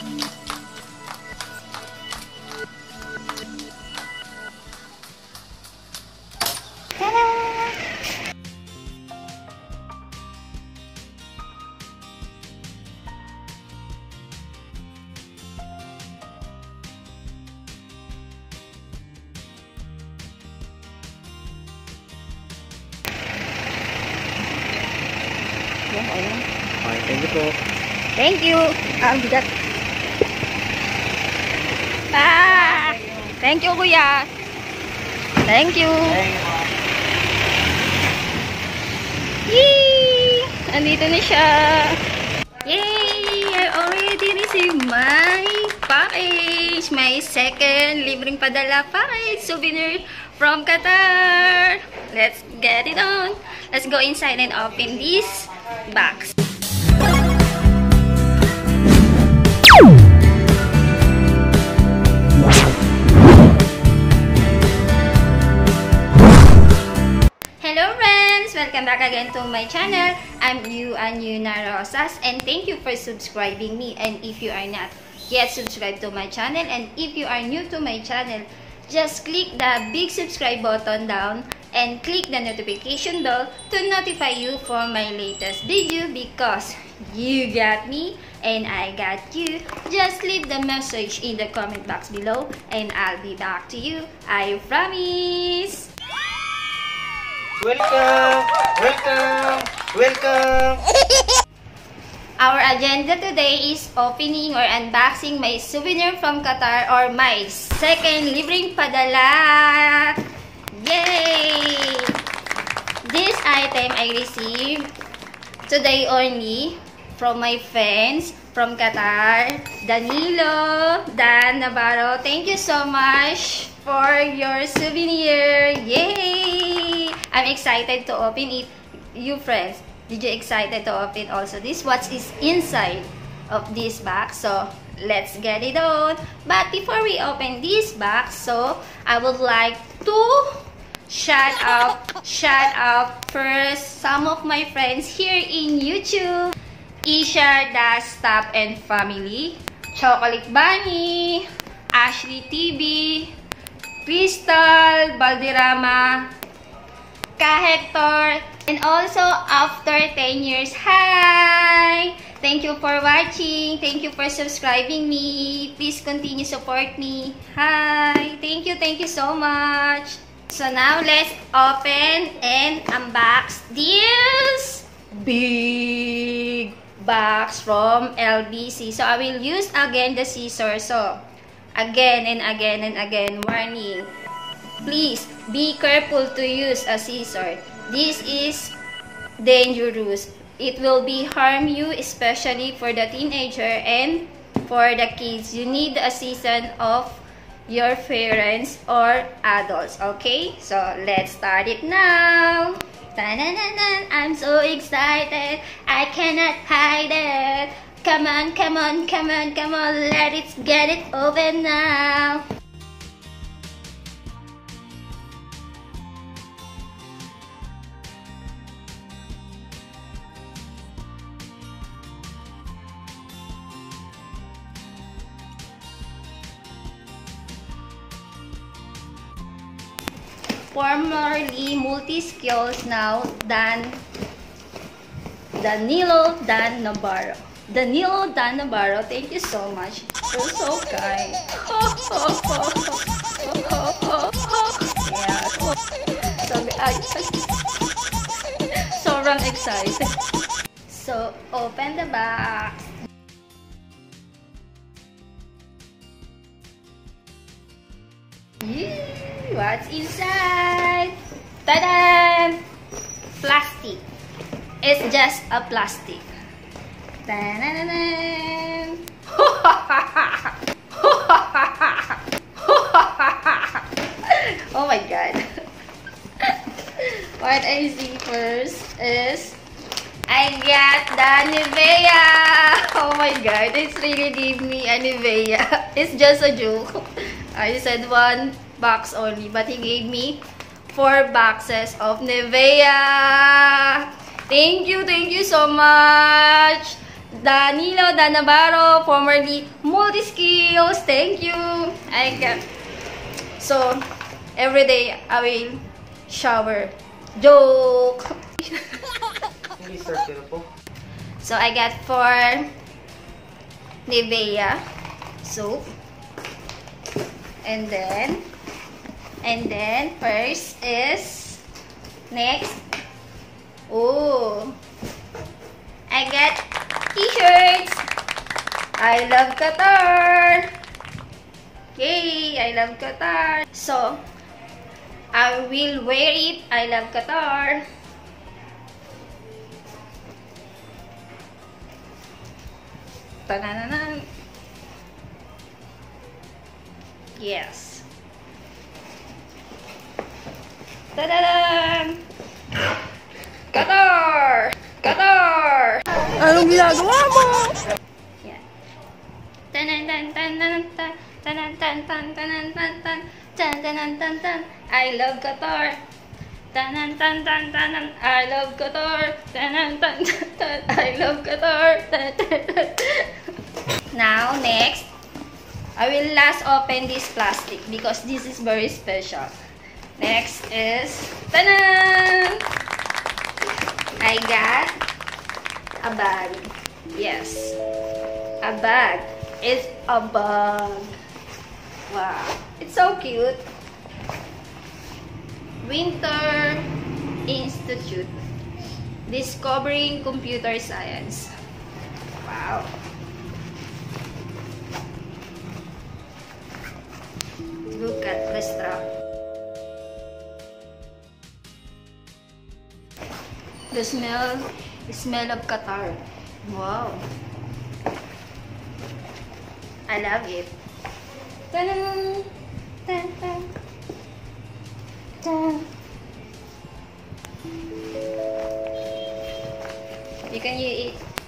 Thank you po. Thank you. Bigat. Thank you, kuya. Thank you. Yay! Andito na siya. Yay! I already received my package. My second libreng padala package. Souvenir from Qatar. Let's get it on. Let's go inside and open this box. Hello friends! Welcome back again to my channel. I'm Euanne Hyuna Rosas and thank you for subscribing me. And if you are not yet subscribed to my channel and if you are new to my channel, just click the big subscribe button down and click the notification bell to notify you for my latest video because you got me and I got you. Just leave the message in the comment box below and I'll be back to you. I promise! Welcome! Welcome! Welcome! Our agenda today is opening or unboxing my souvenir from Qatar or my second libreng padala. Yay! This item I received today only from my friends from Qatar, Danilo, Dan Navarro. Thank you so much for your souvenir. Yay! I'm excited to open it. You friends, did you excited to open also this? What is inside of this box? So let's get it on. But before we open this box, so I would like to shout out first some of my friends here in YouTube. Isha Das Staff and Family, Chocolate Bunny, Ashley TV, Crystal Balderrama, Ka Hector, and also after 10 years, hi! Thank you for watching. Thank you for subscribing me. Please continue support me. Hi! Thank you so much. So now let's open and unbox this big box from LBC. So I will use again the scissors. So again and again and again, warning. Please be careful to use a scissor. This is dangerous. It will be harm you, especially for the teenager and for the kids. You need the assistance of your parents or adults. Okay, so let's start it now. I'm so excited, I cannot hide it. Come on, come on, come on, come on, let's get it open now. Formerly multi-skills, now Danilo Dan Navarro. Danilo Dan Navarro, thank you so much. You're so kind. Yeah. Sobrang excited. So, open the box. What's inside? Ta-da! Plastic. It's just a plastic. Ta-da-da-da! Oh my god. What I see first is I got the Nivea. Oh my god, it's really give me a Nivea. It's just a joke. I said one box only, but he gave me 4 boxes of Nivea. Thank you so much, Danilo Danabaro, formerly Multiskills. Thank you. So, every day I will shower. Joke. So, I got 4 Nivea soap. And then first is next. Oh, I got t-shirts. I love Qatar. Yay, I love Qatar. So, I will wear it. I love Qatar. Ta-na-na-na. Yes. Ta-da-da! Qatar! Qatar! Anong ginagawa mo? Yeah. Tan-tan-tan-tan-tan-tan. Tan-tan-tan-tan-tan-tan. Tan-tan-tan-tan-tan. I love Qatar. Tan-tan-tan-tan-tan. I love Qatar. Tan-tan-tan-tan. I love Qatar. Now, next, I will last open this plastic because this is very special. Next is, ta-da! I got a bag. Yes, a bag. It's a bag. Wow, it's so cute. Winter Institute, Discovering Computer Science. Wow. Look at the strap. The smell of Qatar. Wow. I love it. Ta-da! Ta-da! Ta-da!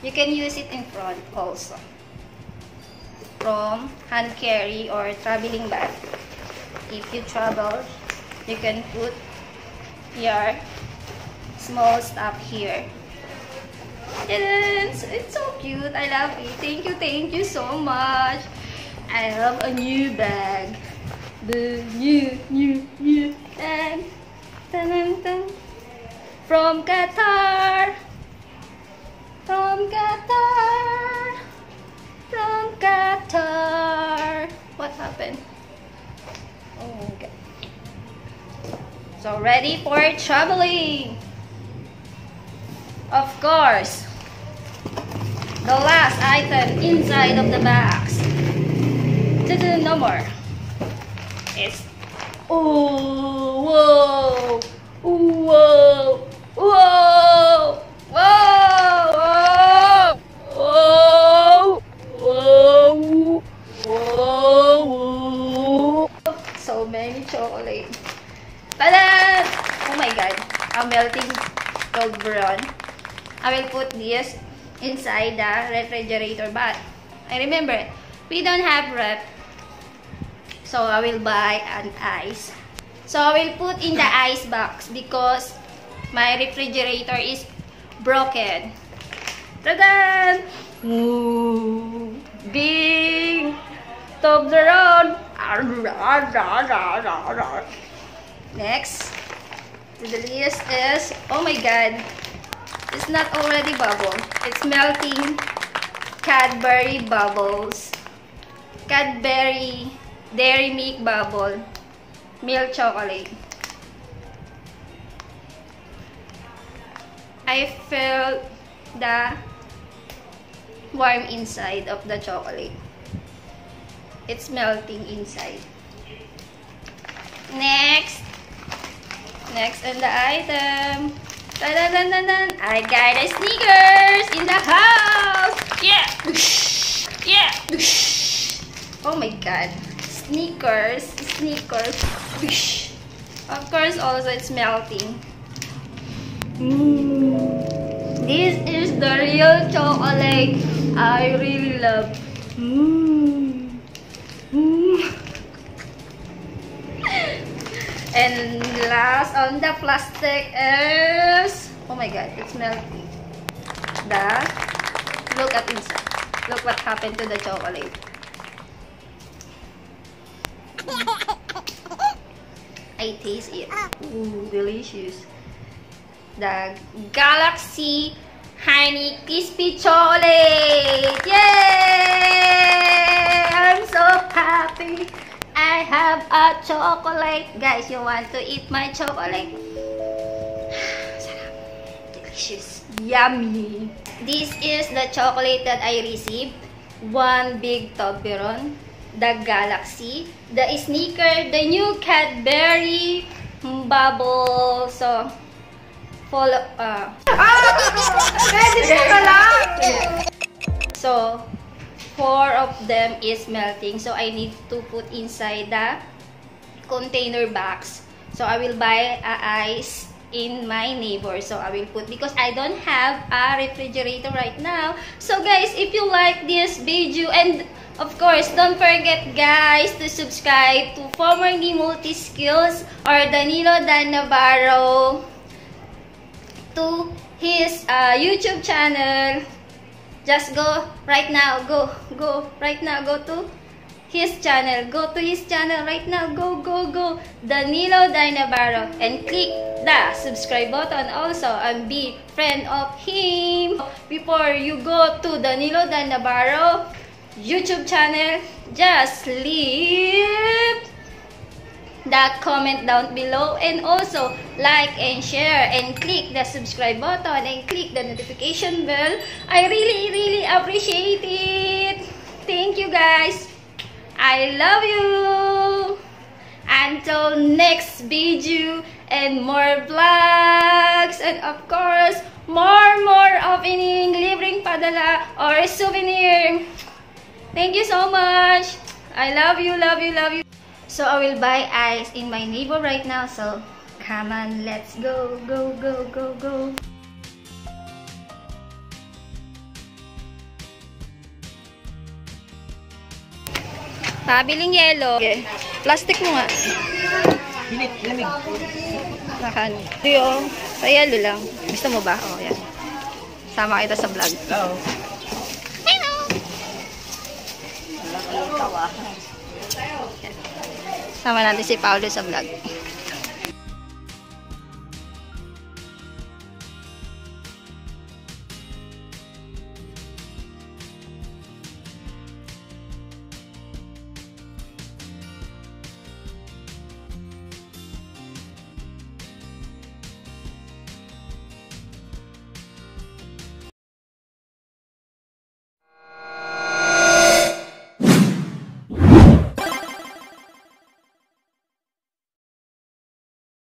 You can use it in front also. From hand carry or traveling bag. If you travel, you can put your small stuff here. And it's so cute. I love it. Thank you so much. I have a new bag. The new bag. Dun-dun-dun. From Qatar. From Qatar. From Qatar. What happened? Oh, okay. So ready for traveling. Of course, the last item inside of the box. No more. It's whoa, whoa, whoa, whoa, whoa, whoa, whoa. So many chocolate. Ta-da! Oh my god, a melting Toblerone. I will put this inside the refrigerator, but I remember we don't have ref, so I will buy an ice. So I will put in the ice box because my refrigerator is broken. Ta-da! Ooh, big Toblerone. Next to the list is, oh my god, it's not already bubble, it's melting Cadbury bubbles. Cadbury Dairy Milk bubble, milk chocolate. I felt the warm inside of the chocolate. It's melting inside. Next on the item. Dun-dun-dun-dun-dun. I got a Snickers in the house. Yeah. Yeah. Oh my god. Snickers. Of course, also it's melting. This is the real chocolate I really love. And last on the plastic is, oh my god, it's melting. The Look at inside. Look what happened to the chocolate. I taste it. Ooh, delicious. The Galaxy Honey Crispy Chocolate! Yay! I'm so happy I have a chocolate. Guys, you want to eat my chocolate? Sarap. Delicious. Yummy. This is the chocolate that I received. One big Toblerone, the Galaxy, the Sneaker, the new Cadbury Bubble. So, follow, So, 4 of them is melting. So, I need to put inside the container box. So, I will buy ice in my neighbor. So, I will put, because I don't have a refrigerator right now. So, guys, if you like this video, and of course, don't forget, guys, to subscribe to Former Ni Multi Skills or Danilo Dan Navarro, to his YouTube channel. Just go right now. Go right now. Go to his channel. Go to his channel right now. Go. Danilo Dan Navarro. And click the subscribe button also and be friend of him. Before you go to Danilo Dan Navarro YouTube channel, just leave the comment down below, and also like and share and click the subscribe button and click the notification bell. I really appreciate it. Thank you, guys. I love you. Until next video and more vlogs, and of course more of libreng padala or souvenir. Thank you so much. I love you. So I will buy ice in my neighbor right now. So come on, let's go. Pabiling yelo. Okay. Plastic mo nga. Lamig. Nakan. Ito sa yelo lang. Gusto mo ba? Oh, yan. Sama kita sa vlog. Oo. Hello. Sama natin si Paolo sa vlog.